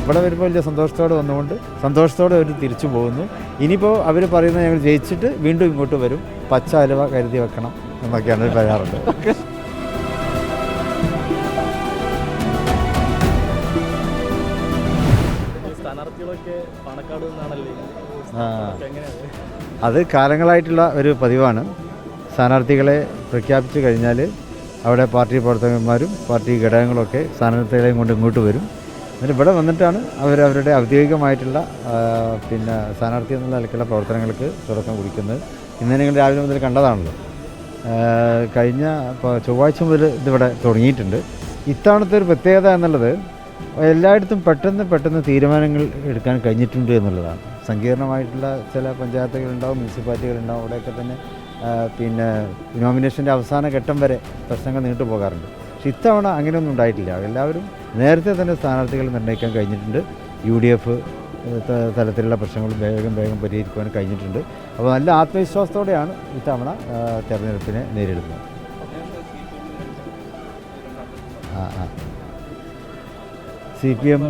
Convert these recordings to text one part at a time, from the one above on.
ഇവിടെ വരുമ്പോൾ വലിയ സന്തോഷത്തോടെ വന്നുകൊണ്ട് സന്തോഷത്തോടെ അവർ തിരിച്ചു പോകുന്നു. ഇനിയിപ്പോൾ അവർ പറയുന്നത് ഞങ്ങൾ ജയിച്ചിട്ട് വീണ്ടും ഇങ്ങോട്ട് വരും, പച്ച അലുവ കരുതി വെക്കണം എന്നൊക്കെയാണ് അവർ പറയാറുണ്ട്. അത് കാലങ്ങളായിട്ടുള്ള ഒരു പതിവാണ്. സ്ഥാനാർത്ഥികളെ പ്രഖ്യാപിച്ചു കഴിഞ്ഞാൽ അവിടെ പാർട്ടി പ്രവർത്തകന്മാരും പാർട്ടി ഘടകങ്ങളൊക്കെ സ്ഥാനാർത്ഥികളെയും കൊണ്ട് ഇങ്ങോട്ട് വരും. എന്നിട്ട് ഇവിടെ വന്നിട്ടാണ് അവരവരുടെ ഔദ്യോഗികമായിട്ടുള്ള സ്ഥാനാർത്ഥി എന്നുള്ള നിലയ്ക്കുള്ള പ്രവർത്തനങ്ങൾക്ക് തുടക്കം കുറിക്കുന്നത്. ഇന്ന് നിങ്ങൾ രാവിലെ മുതൽ കണ്ടതാണല്ലോ. കഴിഞ്ഞ ചൊവ്വാഴ്ച മുതൽ ഇതിവിടെ തുടങ്ങിയിട്ടുണ്ട്. ഇത്തവണത്തെ ഒരു പ്രത്യേകത എന്നുള്ളത് എല്ലായിടത്തും പെട്ടെന്ന് തീരുമാനങ്ങൾ എടുക്കാൻ കഴിഞ്ഞിട്ടുണ്ട് എന്നുള്ളതാണ്. സങ്കീർണമായിട്ടുള്ള ചില പഞ്ചായത്തുകളുണ്ടാവും, മുനിസിപ്പാലിറ്റികളുണ്ടാവും, അവിടെയൊക്കെ തന്നെ നോമിനേഷൻ്റെ അവസാന ഘട്ടം വരെ പ്രശ്നങ്ങൾ നീണ്ടു പോകാറുണ്ട്. പക്ഷെ ഇത്തവണ അങ്ങനെയൊന്നും ഉണ്ടായിട്ടില്ല. എല്ലാവരും നേരത്തെ തന്നെ സ്ഥാനാർത്ഥികൾ നിർണ്ണയിക്കാൻ കഴിഞ്ഞിട്ടുണ്ട്. UDF തലത്തിലുള്ള പ്രശ്നങ്ങൾ വേഗം പരിഹരിക്കുവാൻ കഴിഞ്ഞിട്ടുണ്ട്. അപ്പോൾ നല്ല ആത്മവിശ്വാസത്തോടെയാണ് ഇത്തവണ തെരഞ്ഞെടുപ്പിനെ നേരിടുന്നത്. CPM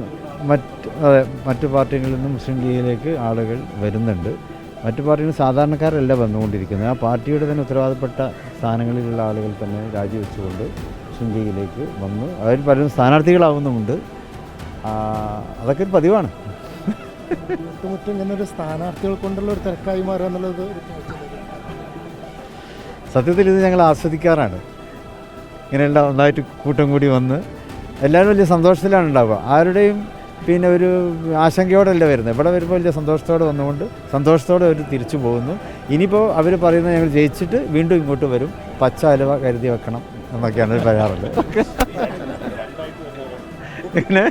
മറ്റ് പാർട്ടികളിൽ നിന്നും മുസ്ലിം ലീഗിലേക്ക് ആളുകൾ വരുന്നുണ്ട്. മറ്റു പാർട്ടികൾ സാധാരണക്കാരല്ല വന്നുകൊണ്ടിരിക്കുന്നത്. ആ പാർട്ടിയുടെ തന്നെ ഉത്തരവാദപ്പെട്ട സ്ഥാനങ്ങളിലുള്ള ആളുകൾ തന്നെ രാജിവെച്ചുകൊണ്ട് മുസ്ലിം ലീഗിലേക്ക് വന്നു. അവർ പലരും സ്ഥാനാർത്ഥികളാവുന്നുമുണ്ട്. അതൊക്കെ ഒരു പതിവാണ്. ഇങ്ങനെ ഒരു സ്ഥാനാർത്ഥികൾ കൊണ്ടുള്ള ഒരു തിരക്കായി മാറുക എന്നുള്ളത് സത്യത്തിൽ ഇത് ഞങ്ങൾ ആസ്വദിക്കാറാണ്. ഇങ്ങനെയുള്ള ഒന്നായിട്ട് കൂട്ടം കൂടി വന്ന് എല്ലാവരും വലിയ സന്തോഷത്തിലാണ് ഉണ്ടാവുക. ആരുടെയും ഒരു ആശങ്കയോടല്ല വരുന്നത്. ഇവിടെ വരുമ്പോൾ വലിയ സന്തോഷത്തോടെ വന്നുകൊണ്ട് സന്തോഷത്തോടെ അവർ തിരിച്ചു പോകുന്നു. ഇനിയിപ്പോൾ അവർ പറയുന്നത് ഞങ്ങൾ ജയിച്ചിട്ട് വീണ്ടും ഇങ്ങോട്ട് വരും, പച്ച അലുവ കരുതി വെക്കണം എന്നൊക്കെയാണ് അവർ പറയാറുള്ളത്. പിന്നെ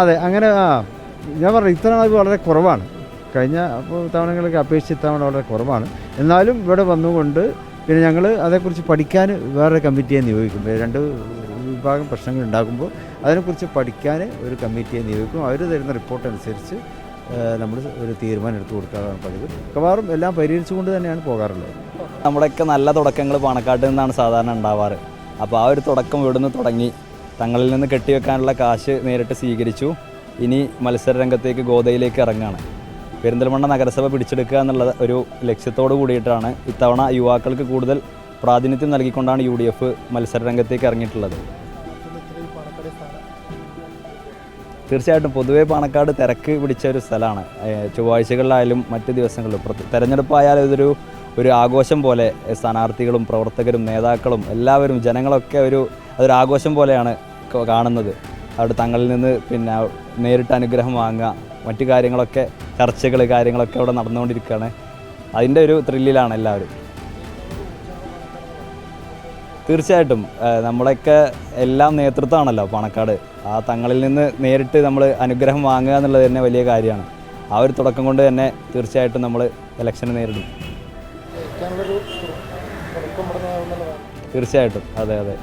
അതെ, അങ്ങനെ ഞാൻ പറഞ്ഞു ഇത്തവണ അത് വളരെ കുറവാണ്. കഴിഞ്ഞ തവണകളൊക്കെ അപേക്ഷിച്ച് ഇത്തവണ വളരെ കുറവാണ്. എന്നാലും ഇവിടെ വന്നുകൊണ്ട് ഞങ്ങൾ അതേക്കുറിച്ച് പഠിക്കാൻ വേറൊരു കമ്മിറ്റിയെ നിയോഗിക്കും. രണ്ട് വിഭാഗം പ്രശ്നങ്ങൾ ഉണ്ടാകുമ്പോൾ അതിനെക്കുറിച്ച് പഠിക്കാൻ ഒരു കമ്മിറ്റിയെ നിയോഗിക്കും. അവർ തരുന്ന റിപ്പോർട്ട് അനുസരിച്ച് നമ്മൾ ഒരു തീരുമാനം എടുത്തു കൊടുക്കാറാണ് പതിവ്. മിക്കവാറും എല്ലാം പരിഹരിച്ചുകൊണ്ട് തന്നെയാണ് പോകാറുള്ളത്. നമ്മുടെയൊക്കെ നല്ല തുടക്കങ്ങൾ പാണക്കാട്ട് നിന്നാണ് സാധാരണ ഉണ്ടാവാറ്. അപ്പോൾ ആ ഒരു തുടക്കം ഇവിടുന്ന് തുടങ്ങി. തങ്ങളിൽ നിന്ന് കെട്ടിവെക്കാനുള്ള കാശ് നേരിട്ട് സ്വീകരിച്ചു. ഇനി മത്സര രംഗത്തേക്ക് ഗോദയിലേക്ക് ഇറങ്ങുകയാണ്. പെരിന്തൽമണ്ണ നഗരസഭ പിടിച്ചെടുക്കുക എന്നുള്ള ഒരു ലക്ഷ്യത്തോടു കൂടിയിട്ടാണ് ഇത്തവണ യുവാക്കൾക്ക് കൂടുതൽ പ്രാതിനിധ്യം നൽകിക്കൊണ്ടാണ് UDF മത്സര രംഗത്തേക്ക് ഇറങ്ങിയിട്ടുള്ളത്. തീർച്ചയായിട്ടും പൊതുവേ പാണക്കാട് തിരക്ക് പിടിച്ച ഒരു സ്ഥലമാണ്. ചൊവ്വാഴ്ചകളിലായാലും മറ്റ് ദിവസങ്ങളിലും തെരഞ്ഞെടുപ്പായാലും ഒരു ആഘോഷം പോലെ സ്ഥാനാർത്ഥികളും പ്രവർത്തകരും നേതാക്കളും എല്ലാവരും ജനങ്ങളൊക്കെ അതൊരു ആഘോഷം പോലെയാണ് കാണുന്നത്. അവിടെ തങ്ങളിൽ നിന്ന് നേരിട്ട് അനുഗ്രഹം വാങ്ങുക, മറ്റു കാര്യങ്ങളൊക്കെ കാര്യങ്ങളൊക്കെ അവിടെ നടന്നുകൊണ്ടിരിക്കുകയാണ്. അതിൻ്റെ ഒരു ത്രില്ലിലാണ് എല്ലാവരും. തീർച്ചയായിട്ടും നമ്മളൊക്കെ എല്ലാം നേതൃത്വമാണല്ലോ പാണക്കാട്. ആ തങ്ങളിൽ നിന്ന് നേരിട്ട് നമ്മൾ അനുഗ്രഹം വാങ്ങുക എന്നുള്ളത് തന്നെ വലിയ കാര്യമാണ്. ആ ഒരു തുടക്കം കൊണ്ട് തന്നെ തീർച്ചയായിട്ടും നമ്മൾ ഇലക്ഷന് നേരിടും. തീർച്ചയായിട്ടും അതെ.